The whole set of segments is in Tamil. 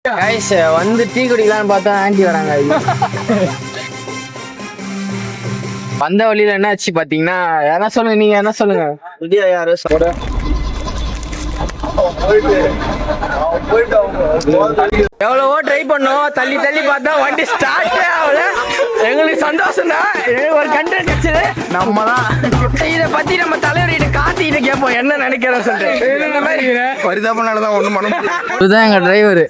கைஸ் வந்து டீ குடிக்கலான்னு பார்த்தா ஆண்டி வராங்க. வந்த வழியில என்ன ஆச்சு பாத்தீங்கன்னா, என்ன சொல்லுங்க, நீங்க என்ன சொல்லுங்க. விடியா யாரு எவ்வளவோ ட்ரை பண்ணோம், தள்ளி தள்ளி பார்த்தா வண்டி ஸ்டார்ட் ஆகல. எங்களுக்கு சந்தோஷம் தான், ஒரு கண்டென்ட் கிடைச்சது. நம்ம தான் இதை பத்தி நம்ம தலைவர்கிட்ட காத்திட்டு கேட்போம் என்ன நினைக்கிறோம் சொல்லிட்டு. பரிதாபனாலதான் ஒண்ணும் பண்ண முடியல. இதுதான் எங்க டிரைவரு.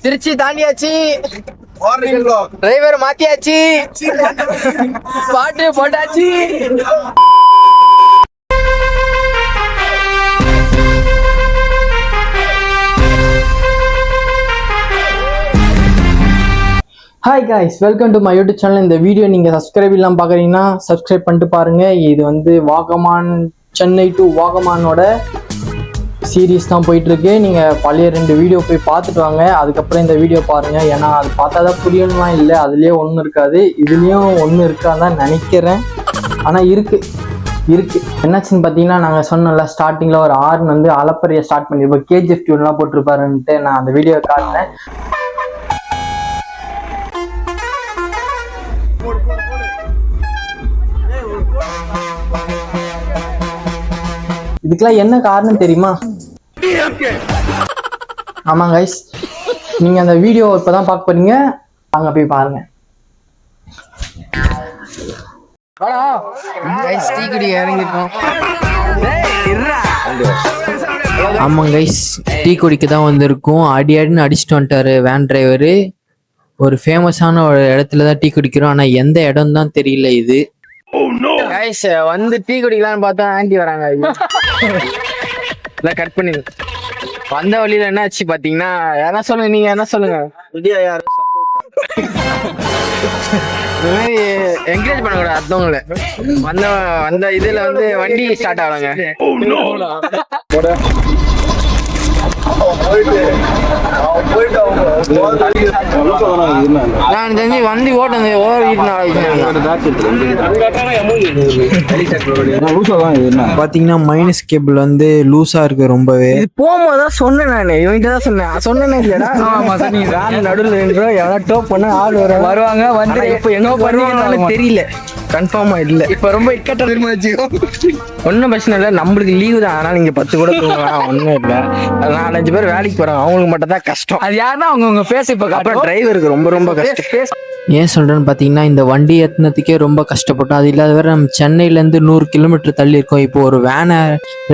திருச்சி தாண்டியாச்சு, டிரைவர் மாத்தியாச்சு, பாட்டு போட்டாச்சு. Hi guys, welcome to my YouTube channel. இந்த வீடியோ நீங்கள் சப்ஸ்கிரைப் இல்லாமல் பார்க்குறீங்கன்னா சப்ஸ்கிரைப் பண்ணிட்டு பாருங்கள். இது வந்து வாகமான், சென்னை டு வாகமானோட சீரீஸ் தான் போயிட்டுருக்கு. நீங்கள் பழைய 2 வீடியோ போய் பார்த்துட்டு வாங்க, அதுக்கப்புறம் இந்த வீடியோ பாருங்கள். ஏன்னா அது பார்த்தா தான் புரியணுமா இல்லை, அதுலேயே ஒன்றும் இருக்காது, இதுலேயும் ஒன்றும் இருக்கான்னு தான் நினைக்கிறேன். ஆனால் இருக்குது. என்னாச்சுன்னு பார்த்தீங்கன்னா, நாங்கள் சொன்னோம்ல ஸ்டார்டிங்கில் ஒரு ஆர்ன் வந்து அலப்பறையை ஸ்டார்ட் பண்ணியிருப்போம். கேஜிஎஃப் டியூன்லாம் போட்டிருப்பாருன்ட்டு நான் அந்த வீடியோ காட்டினேன். இதுக்கெல்லாம் என்ன காரணம் தெரியுமா? ஆமாங்க கைஸ், நீங்க அந்த வீடியோ இப்பதான் பார்க்க போறீங்க, அங்க போய் பாருங்க. ஆமாங்க கைஸ், டீ குடிக்க தான் வந்திருக்கோம். அடின்னு அடிச்சுட்டு வந்துட்டாரு வேன் டிரைவரு. ஒரு ஃபேமஸான ஒரு இடத்துல தான் டீ குடிக்கிறோம், ஆனா எந்த இடம் தான் தெரியல. இது கைஸ் வந்து டீ குடிக்கலான்னு பார்த்தா ஆண்டி வராங்க. கட் பண்ணி வந்த வழியில என்ன ஆச்சு பாத்தீங்கன்னா, என்ன சொல்லுங்க, நீங்க என்ன சொல்லுங்க. விடியா யாரு என்கரேஜ் பண்ணக்கூடாது அடுத்தவங்களை. வந்த இதுல வந்து வண்டி ஸ்டார்ட் ஆகலாங்க. நான் தெரிஞ்சு வண்டி ஓட்டது பாத்தீங்கன்னா மைனஸ் கேபிள் வந்து லூஸா இருக்கு ரொம்பவே. போகும்போதுதான் சொன்னேன், நான் இவன்கிட்ட தான் சொன்னேன் இல்லடா. நடுவில் நின்றோம், எவனா டோப் பண்ண ஆள் வருவாங்க. வந்து இப்ப எங்க வருவாங்கன்னு தெரியல, கன்ஃபார்மா இல்ல. இப்ப ரொம்ப இக்கட்டாச்சு. ஒன்னும் பிரச்சனை இல்லை, நம்மளுக்கு லீவு தான். அதனால நீங்க 10 கூட தூங்கலாம், ஒன்னும் இல்ல. 4-5 பேர் வேலைக்கு போறாங்க, அவங்களுக்கு மட்டும் தான் கஷ்டம். அது யாருன்னா அவங்க பேச. இப்ப அப்புறம் டிரைவருக்கு ரொம்ப ரொம்ப கஷ்டம். ஏன் சொல்றேன்னு பாத்தீங்கன்னா, இந்த வண்டி ஏத்தினதுக்கே ரொம்ப கஷ்டப்பட்டோம். அது இல்லாத வேற நம்ம சென்னையில இருந்து 100 கிலோமீட்டர் தள்ளி இருக்கோம். இப்போ ஒரு வேனை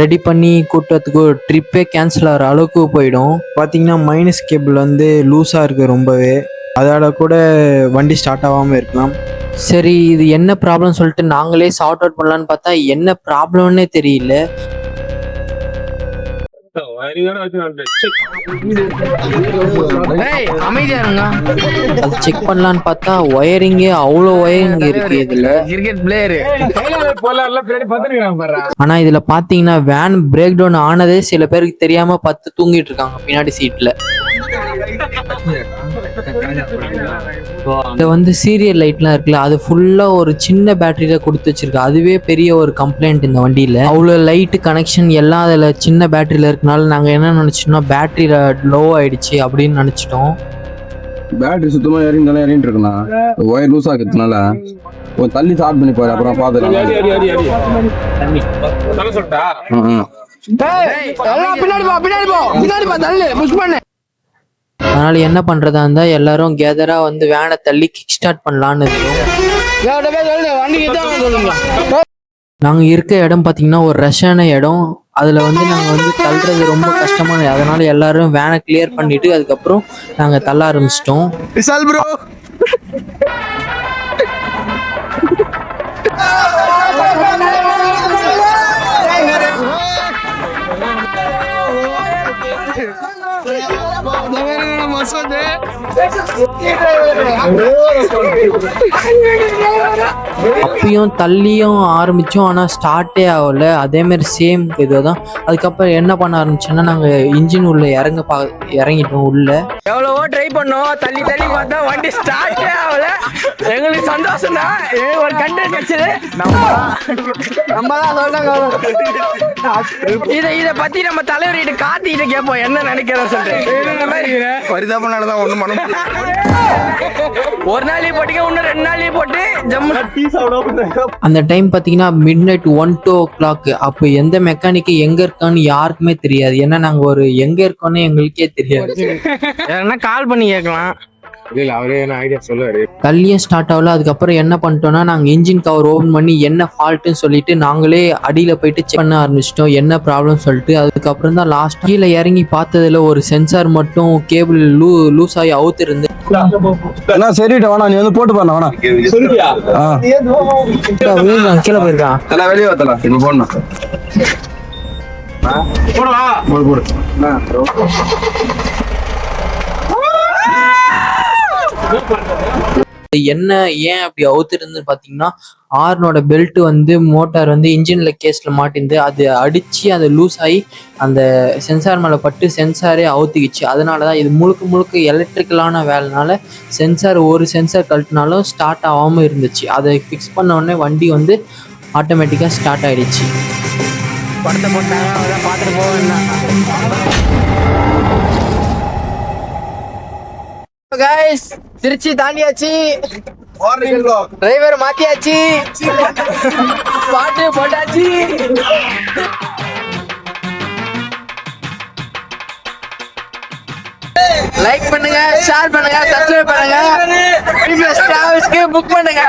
ரெடி பண்ணி கூட்டத்துக்கு ஒரு ட்ரிப்பே கேன்சல் ஆகிற அளவுக்கு போயிடும். பாத்தீங்கன்னா மைனஸ் கேபிள் வந்து லூஸா இருக்கு ரொம்பவே, அதோட கூட வண்டி ஸ்டார்ட் ஆகாம இருக்கலாம். சரி, இது என்ன ப்ராப்ளம் சொல்லிட்டு நாங்களே சார்ட் அவுட் பண்ணலான்னு பார்த்தா என்ன ப்ராப்ளம்னே தெரியல. அது செக் பண்ணலான்னு பார்த்தா ஒயரிங்கே அவ்வளோ ஒயரிங் இருக்கு இதுல. ஆனா இதுல பாத்தீங்கன்னா வேன் பிரேக் டவுன் ஆனதே சில பேருக்கு தெரியாம 10 தூங்கிட்டு இருக்காங்க பின்னாடி சீட்ல. இது வந்து சீரியல் லைட்லாம் இருக்குல்ல, அது ஃபுல்லா ஒரு சின்ன பேட்டரியில கொடுத்து வச்சிருக்கு. அதுவே பெரிய ஒரு கம்ப்ளைண்ட் இந்த வண்டியில. அவ்வளவு லைட் கனெக்ஷன் எல்லாம் அதுல சின்ன பேட்டரியில இருக்கனால நாங்க என்ன நினைச்சோம்னா பேட்டரியில லோ ஆயிடுச்சு அப்படின்னு நினைச்சிட்டோம். பேட்டரி சுத்தமா ஏறிட்டு இருக்குண்ணா, ஒயர் லூஸ் ஆகுறதுனால ஒரு தள்ளி ஸ்டார்ட் பண்ணி போற. அப்புறம் பாத்துக்கலாம். அதனால என்ன பண்றதா இருந்தா எல்லாரும் கேதரா வந்து வேனை தள்ளி கிக் ஸ்டார்ட் பண்ணலான்னு நாங்க இருக்க இடம் பாத்தீங்கன்னா ஒரு ரஷ்ஷான இடம். அதுல வந்து நாங்க வந்து தள்ளுறது ரொம்ப கஷ்டமான, அதனால எல்லாரும் வேனை கிளியர் பண்ணிட்டு அதுக்கப்புறம் நாங்க தள்ள ஆரம்பிச்சிட்டோம். அப்பயும் தள்ளியும் ஆரம்பிச்சோம், ஆனா ஸ்டார்ட்டே ஆகல. அதே மாதிரி சேம் இதுதான். அதுக்கப்புறம் என்ன பண்ண ஆரம்பிச்சோன்னா நாங்க இன்ஜின் உள்ள இறங்கிட்டோம் உள்ள. எவ்வளவோ ட்ரை பண்ணோம், தள்ளி தள்ளி பார்த்தா வண்டி ஸ்டார்ட்டே ஆகல. எங்களுக்கு சந்தோஷம் தான், ஒரு கண்டென்ட் கிடைச்சது. நம்ம தான் சொல்றாங்க. இதை பத்தி நம்ம தலைவர்கிட்ட காத்திட்டு கேட்போம் என்ன நினைக்கிறோம் சொல்லிட்டு. பரிதாபனாலதான் ஒண்ணும் பண்ண ஒரு நாள் போட்டுக்க, இன்னும் 2 நாள் போட்டு ஜம்மு. அந்த டைம் பார்த்தீங்கன்னா மிட்நைட் 1-2 அப்போ எந்த மெக்கானிக்கு எங்க இருக்கான்னு யாருக்குமே தெரியாது. ஏன்னா நாங்க ஒரு எங்க இருக்கோன்னு எங்களுக்கே தெரியாது. யாருன்னா கால் பண்ணி கேட்கலாம். அவரே என்ன ஐடியா சொல்லுவாரு. தள்ளியும் ஸ்டார்ட் ஆகல. அதுக்கப்புறம் என்ன பண்ணிட்டோம்னா நாங்கள் இன்ஜின் கவர் ஓப்பன் பண்ணி என்ன ஃபால்ட்டுன்னு சொல்லிட்டு நாங்களே அடியில் போயிட்டு செக் பண்ண ஆரம்பிச்சிட்டோம் என்ன ப்ராப்ளம் சொல்லிட்டு. அதுக்கப்புறம் தான் லாஸ்ட் கீழே இறங்கி பார்த்ததுல ஒரு சென்சார் மட்டும் கேபிள் லூஸ் ஆகி அவுத்து இருந்து. சரிட்டா வேணா, நீ வந்து போட்டு பாருண்ணா வேணா. கீழே போயிருக்கான். எல்லாம் வெளியே வரலாம். இப்ப போடணும். போடு. என்ன ஏன் அப்படி அவுத்துருந்து பார்த்தீங்கன்னா ஆர்னோட பெல்ட் வந்து மோட்டார் வந்து இன்ஜின்ல கேஸ்ல மாட்டிருந்து அது அடிச்சு அது லூஸ் ஆகி அந்த சென்சார் மேலே பட்டு சென்சாரே அவுத்திக்கிச்சு. அதனாலதான் இது முழுக்க எலக்ட்ரிக்கலான வேலைனால ஒரு சென்சார் கழட்டினாலும் ஸ்டார்ட் ஆகாம இருந்துச்சு. அதை ஃபிக்ஸ் பண்ண உடனே வண்டி வந்து ஆட்டோமேட்டிக்கா ஸ்டார்ட் ஆயிடுச்சு. படத்தை போட்டாங்க, பார்த்துட்டு போவேன். கைஸ், திருச்சி தாண்டியாச்சு, டிரைவர் மாத்தியாச்சு, பாட்டு போட்டாச்சு. லைக் பண்ணுங்க, ஷேர் பண்ணுங்க, சப்ஸ்கிரைப் பண்ணுங்க, டிராவல்ஸ்க்கு புக் பண்ணுங்க.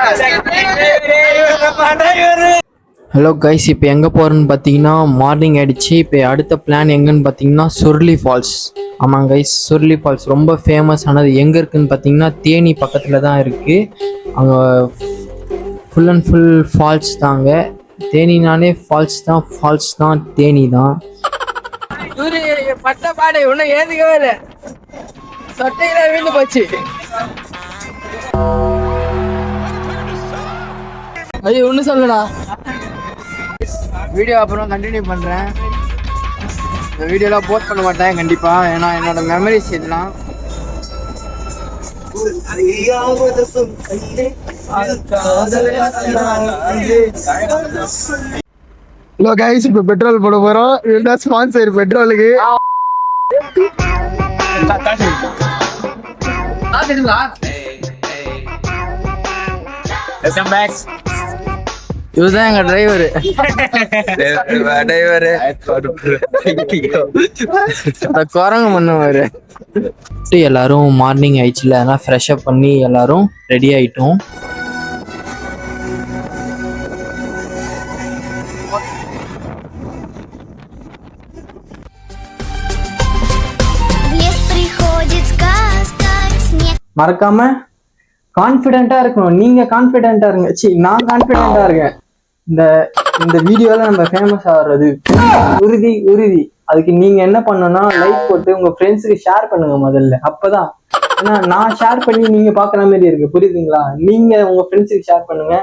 ஹலோ கைஸ், இப்போ எங்கே போகிறோன்னு பார்த்தீங்கன்னா மார்னிங் ஆகிடுச்சு. இப்போ அடுத்த பிளான் எங்கன்னு பார்த்தீங்கன்னா சுருளி ஃபால்ஸ். ஆமாங்க கைஸ், சுருளி ஃபால்ஸ் ரொம்ப ஃபேமஸ் ஆனது. எங்கே இருக்குதுன்னு பார்த்தீங்கன்னா தேனி பக்கத்தில் தான் இருக்குது. அங்கே ஃபுல் அண்ட் ஃபுல் ஃபால்ஸ் தாங்க. தேனினாலே ஃபால்ஸ் தான் தேனி தான். பட்ட பாடு ஒன்றும் ஏதுக்கவே இல்லை, சொட்டையில வீண்டு போச்சு. ஐயோ ஒன்றும் சொல்லடா. வீடியோ அப்புறம் கண்டினியூ பண்ணுறேன். இந்த வீடியோலாம் போஸ்ட் பண்ண மாட்டேன் கண்டிப்பாக, ஏன்னா என்னோட மெமரிஸ் இதெல்லாம். ஹலோ கைஸ், இப்போ பெட்ரோல் போட போகிறோம். இதுதான் ஸ்பான்சர் பெட்ரோலுக்கு. இதுதான் எங்க டிரைவரு. குரங்கு பண்ணுவாரு. எல்லாரும் மார்னிங் ஆயிடுச்சுல, அதெல்லாம் ஃப்ரெஷ் அப் பண்ணி எல்லாரும் ரெடி ஆயிட்டோம். மறக்காம கான்ஃபிடென்ட்டா இருக்கணும். நீங்க கான்ஃபிடென்ட்டா இருங்க. நான் கான்ஃபிடென்ட்டா இருக்கேன். இந்த வீடியோல நம்ம ஃபேமஸ் ஆகுறது உறுதி. அதுக்கு நீங்க என்ன பண்ணணும்னா லைக் போட்டு உங்க ஃப்ரெண்ட்ஸுக்கு ஷேர் பண்ணுங்க முதல்ல. அப்பதான், ஏன்னா நான் ஷேர் பண்ணி நீங்க பாக்குற மாதிரி இருக்கு, புரியுதுங்களா? நீங்க உங்க ஃப்ரெண்ட்ஸுக்கு ஷேர் பண்ணுங்க.